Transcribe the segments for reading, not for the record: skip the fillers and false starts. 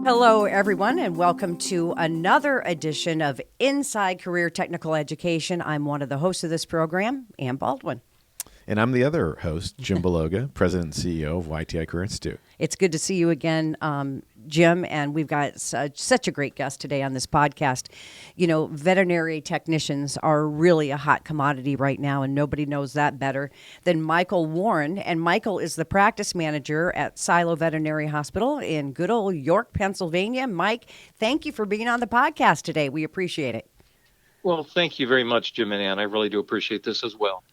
Hello, everyone, and welcome to another edition of Inside Career Technical Education. I'm one of the hosts of this program, Ann Baldwin. And I'm the other host, Jim Bologa, President and CEO of YTI Career Institute. It's good to see you again, Jim, and we've got such a great guest today on this podcast. You know, veterinary technicians are really a hot commodity right now, and nobody knows that better than Michael Warren. And Michael is the practice manager at Shiloh Veterinary Hospital in good old York, Pennsylvania. Mike, thank you for being on the podcast today. We appreciate it. Well, thank you very much, Jim and Ann. I really do appreciate this as well.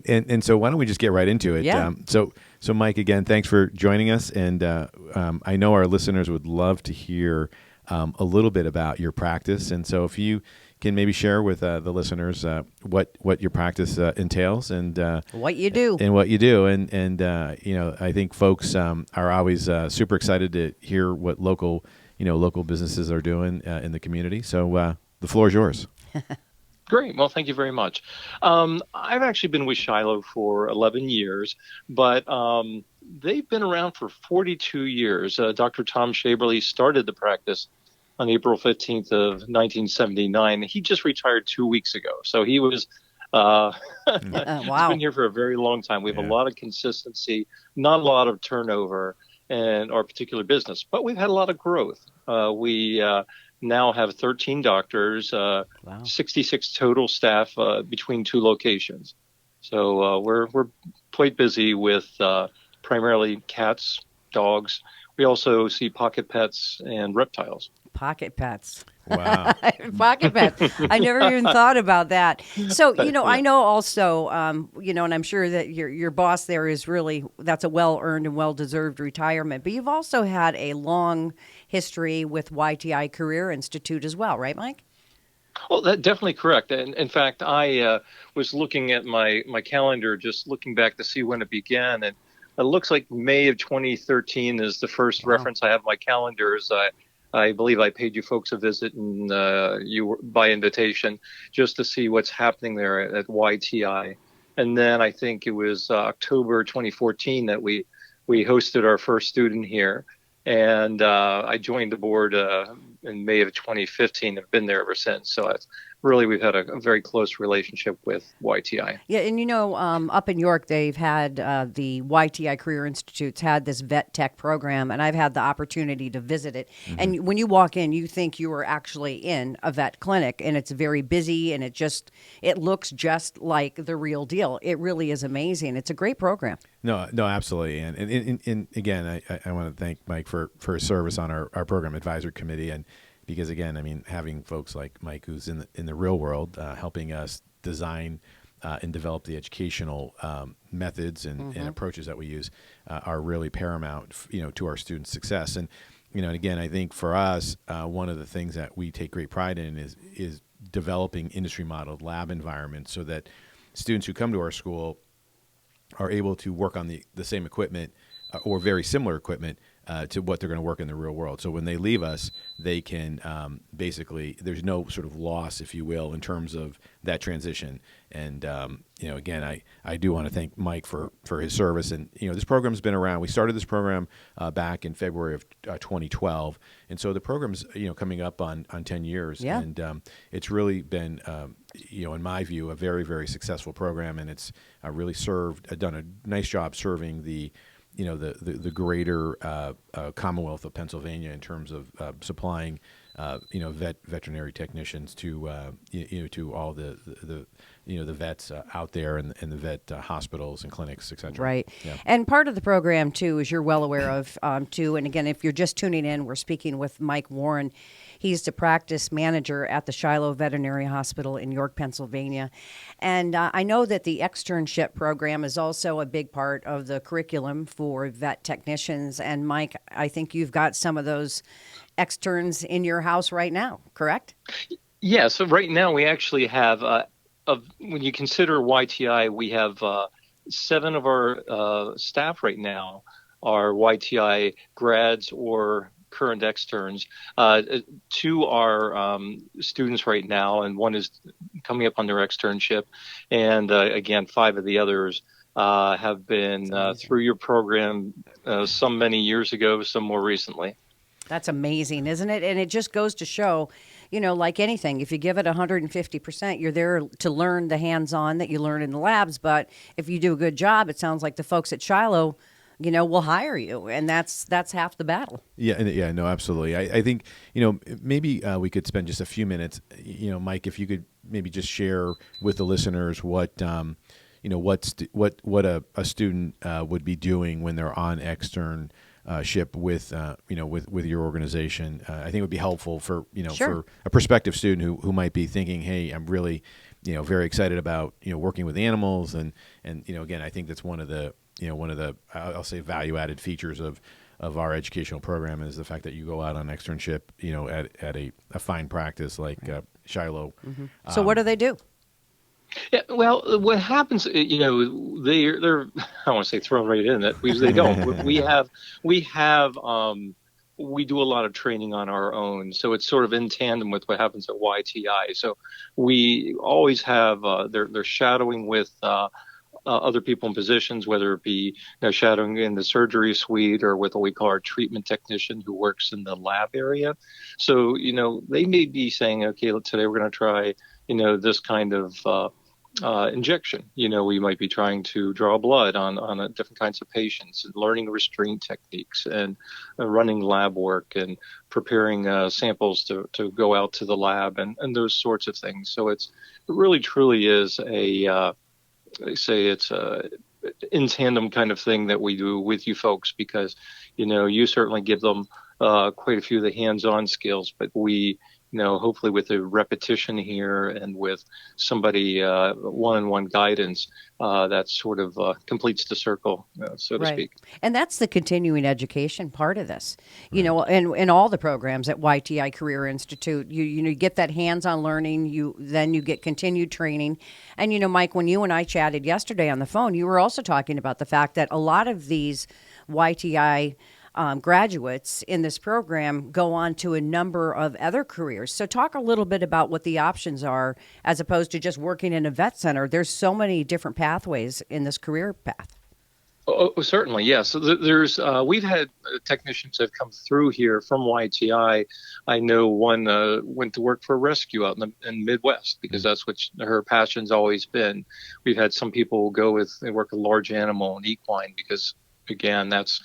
And so why don't we just get right into it? Yeah. So Mike, again, thanks for joining us. And I know our listeners would love to hear a little bit about your practice. And so if you can maybe share with the listeners what your practice entails and what you do. And you know, I think folks are always super excited to hear what local businesses are doing in the community. So the floor is yours. Great. Well, thank you very much. I've actually been with Shiloh for 11 years, but they've been around for 42 years. Dr. Tom Shaberly started the practice on April 15th of 1979. He just retired 2 weeks ago. So he was Wow. he's been here for a very long time. We have a lot of consistency, not a lot of turnover in our particular business, but we've had a lot of growth. We now have 13 doctors, 66 total staff between two locations. So we're quite busy with primarily cats, dogs. We also see pocket pets and reptiles. Pocket pets. Wow. Pocket pets. I never even thought about that. So, I know also, and I'm sure that your boss there is really, that's a well-earned and well-deserved retirement. But you've also had a long history with YTI Career Institute as well, right, Mike? Well, that's definitely correct. And in fact, I was looking at my calendar, just looking back to see when it began. And it looks like May of 2013 is the first reference I have on my calendars. I believe I paid you folks a visit and by invitation just to see what's happening there at YTI. And then I think it was October 2014 that we hosted our first student here. And I joined the board in May of 2015. I've been there ever since. So we've had a very close relationship with YTI. Yeah, and up in York, they've had the YTI Career Institute's had this vet tech program, and I've had the opportunity to visit it. Mm-hmm. And when you walk in, you think you are actually in a vet clinic, and it's very busy, and it looks just like the real deal. It really is amazing. It's a great program. No, absolutely. And again, I want to thank Mike for his service on our program advisory committee. And because, again, I mean, having folks like Mike, who's in the real world, helping us design and develop the educational methods and approaches that we use are really paramount, to our students' success. And, and again, I think for us, one of the things that we take great pride in is developing industry-modeled lab environments so that students who come to our school are able to work on the same equipment or very similar equipment to what they're going to work in the real world. So when they leave us, they can basically, there's no sort of loss, if you will, in terms of that transition. And, again, I do want to thank Mike for his service. And, this program's been around. We started this program back in February of 2012. And so the program's, coming up on 10 years. Yeah. And it's really been, in my view, a very, very successful program. And it's really done a nice job serving the greater Commonwealth of Pennsylvania in terms of supplying veterinary technicians to all the vets out there and the vet hospitals and clinics, et cetera. Right. Yeah. And part of the program, too, as you're well aware of, too, and again, if you're just tuning in, we're speaking with Mike Warren. He's the practice manager at the Shiloh Veterinary Hospital in York, Pennsylvania. And I know that the externship program is also a big part of the curriculum for vet technicians. And Mike, I think you've got some of those externs in your house right now, correct? Yeah, so right now we actually have, when you consider YTI, we have 7 of our staff right now are YTI grads or current externs. 2 are students right now, and 1 is coming up on their externship. And again, 5 of the others have been through your program some many years ago, some more recently. That's amazing, isn't it? And it just goes to show, like anything, if you give it 150%, you're there to learn the hands-on that you learn in the labs. But if you do a good job, it sounds like the folks at Shiloh, will hire you, and that's half the battle. Yeah, no, absolutely. I think, maybe we could spend just a few minutes, Mike, if you could maybe just share with the listeners what a student would be doing when they're on extern ship with your organization. I think it would be helpful for Sure. for a prospective student who might be thinking, hey, I'm really very excited about working with animals, and again, I think that's one of the I'll say value added features of our educational program is the fact that you go out on externship at a fine practice like Shiloh. Mm-hmm. So what do they do? Yeah, well, what happens, they're I don't want to say thrown right in it because they don't. We do a lot of training on our own, so it's sort of in tandem with what happens at YTI. So we always have they're shadowing with other people in positions, whether it be shadowing in the surgery suite or with what we call our treatment technician who works in the lab area. So they may be saying, okay, today we're going to try this kind of injection. We might be trying to draw blood on different kinds of patients and learning restraint techniques and running lab work and preparing samples to go out to the lab and those sorts of things. So it really truly is they say it's a in tandem kind of thing that we do with you folks because, you certainly give them quite a few of the hands-on skills, but we, hopefully with the repetition here and with somebody one-on-one guidance, that sort of completes the circle, so to speak. And that's the continuing education part of this, and in all the programs at YTI Career Institute, you get that hands-on learning, then you get continued training. And, Mike, when you and I chatted yesterday on the phone, you were also talking about the fact that a lot of these YTI graduates in this program go on to a number of other careers. So talk a little bit about what the options are as opposed to just working in a vet center. There's so many different pathways in this career path. Oh, certainly, yes. So there's we've had technicians that have come through here from YTI. I know one went to work for a rescue out in Midwest because that's what her passion's always been. We've had some people they work with large animal and equine because, again, that's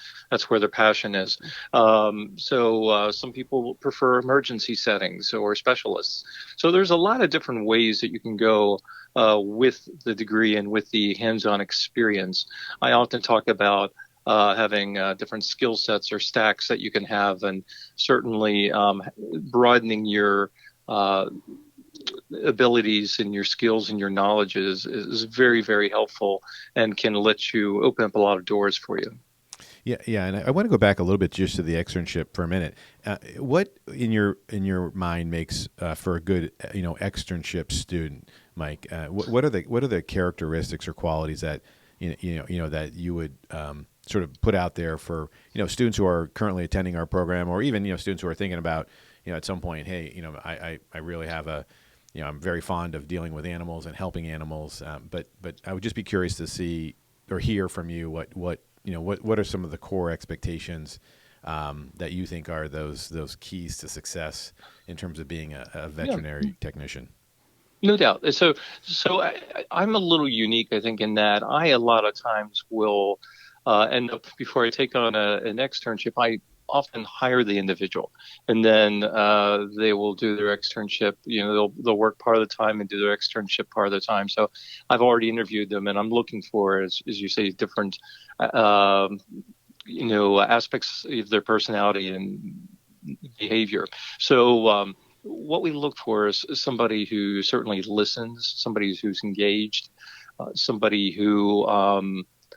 where their passion is. So some people prefer emergency settings or specialists. So there's a lot of different ways that you can go with the degree and with the hands-on experience. I often talk about having different skill sets or stacks that you can have, and certainly broadening your abilities and your skills and your knowledge is very, very helpful and can let you open up a lot of doors for you. Yeah, and I want to go back a little bit just to the externship for a minute. What in your mind makes for a good externship student, Mike? What are the characteristics or qualities that that you would sort of put out there for students who are currently attending our program, or even students who are thinking about at some point, hey, I really have I'm very fond of dealing with animals and helping animals, but I would just be curious to see or hear from you what are some of the core expectations that you think are those keys to success in terms of being a veterinary technician? No doubt. So I'm a little unique, I think, in that I a lot of times will end up, before I take on an externship, I often hire the individual, and then they will do their externship. They'll work part of the time and do their externship part of the time. So I've already interviewed them, and I'm looking for, as you say, different aspects of their personality and behavior. So what we look for is somebody who certainly listens, somebody who's engaged, somebody who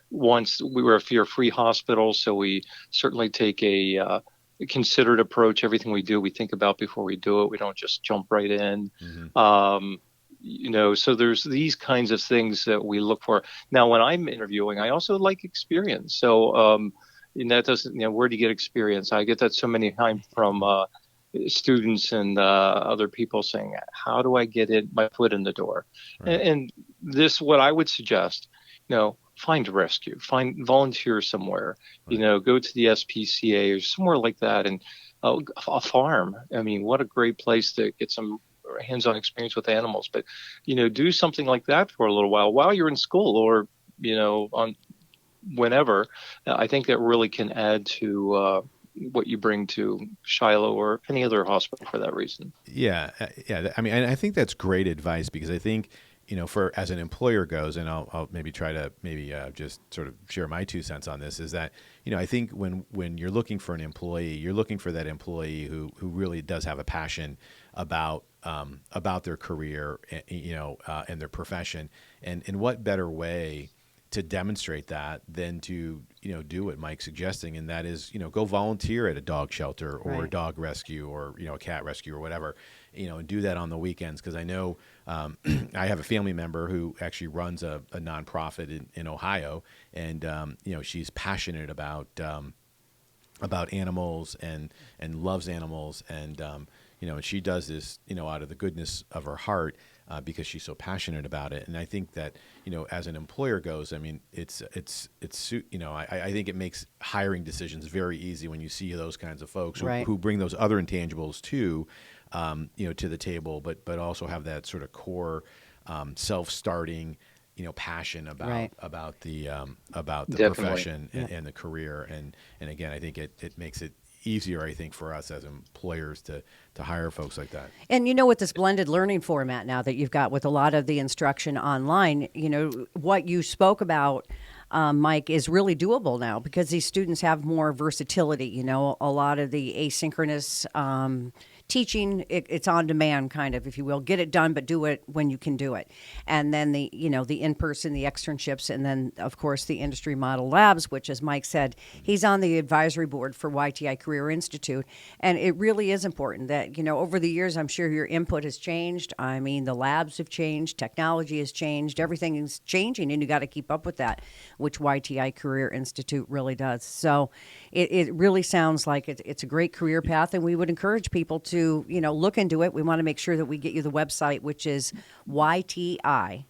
we're a fear-free hospital, so we certainly take a considered approach. Everything we do, we think about before we do it. We don't just jump right in. Mm-hmm. So there's these kinds of things that we look for. Now, when I'm interviewing, I also like experience. So that doesn't, where do you get experience? I get that so many times from students and other people saying, how do I get my foot in the door? Right. And this, what I would suggest, find a rescue, find volunteer somewhere, Right. go to the SPCA or somewhere like that, and a farm. I mean, what a great place to get some hands-on experience with animals. But do something like that for a little while you're in school, or on whenever. I think that really can add to what you bring to Shiloh or any other hospital for that reason. Yeah, yeah. I mean, and I think that's great advice, because I think, for as an employer goes, and I'll maybe try to just sort of share my 2 cents on this, is that I think when you're looking for an employee, you're looking for that employee who really does have a passion about their career, and their profession, and what better way to demonstrate that than to do what Mike's suggesting, and that is go volunteer at a dog shelter or a Right. dog rescue or a cat rescue or whatever, and do that on the weekends, because I know I have a family member who actually runs a nonprofit in Ohio, and she's passionate about animals and loves animals, and and she does this out of the goodness of her heart, because she's so passionate about it. And I think that as an employer goes, I mean, I think it makes hiring decisions very easy when you see those kinds of folks Right. who bring those other intangibles to to the table, but also have that sort of core self-starting passion Right. about the Definitely. profession Yeah. and the career. And again, I think it makes it easier, I think, for us as employers to hire folks like that. And with this blended learning format now that you've got with a lot of the instruction online, what you spoke about, Mike, is really doable now because these students have more versatility. A lot of the asynchronous teaching, it's on demand, kind of, if you will. Get it done, but do it when you can do it. And then the in-person, the externships, and then, of course, the industry model labs, which, as Mike said, he's on the advisory board for YTI Career Institute. And it really is important that, over the years, I'm sure your input has changed. I mean, the labs have changed, technology has changed, everything is changing, and you got to keep up with that, which YTI Career Institute really does. So it really sounds like it's a great career path, and we would encourage people to, look into it. We want to make sure that we get you the website, which is yti.edu.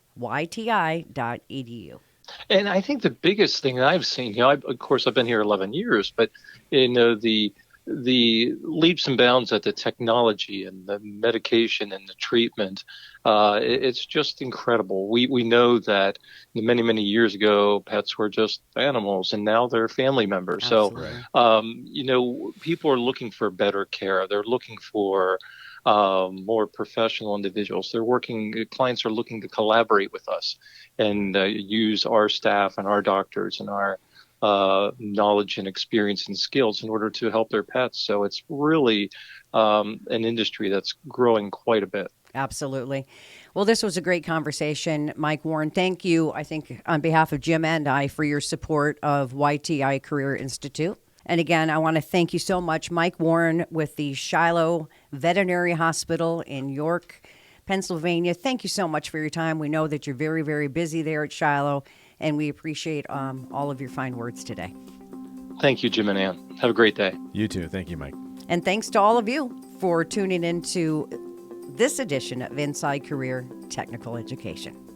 And I think the biggest thing that I've seen, of course, I've been here 11 years, but the leaps and bounds at the technology and the medication and the treatment, it's just incredible. We know that many, many years ago, pets were just animals, and now they're family members. Absolutely. So, people are looking for better care. They're looking for more professional individuals. Clients are looking to collaborate with us and use our staff and our doctors and our knowledge and experience and skills in order to help their pets. So it's really an industry that's growing quite a bit. Absolutely. Well, this was a great conversation. Mike Warren, thank you, I think, on behalf of Jim and I, for your support of YTI Career Institute. And again, I want to thank you so much, Mike Warren, with the Shiloh Veterinary Hospital in York, Pennsylvania. Thank you so much for your time. We know that you're very, very busy there at Shiloh, and we appreciate all of your fine words today. Thank you, Jim and Ann. Have a great day. You too. Thank you, Mike. And thanks to all of you for tuning into this edition of Inside Career Technical Education.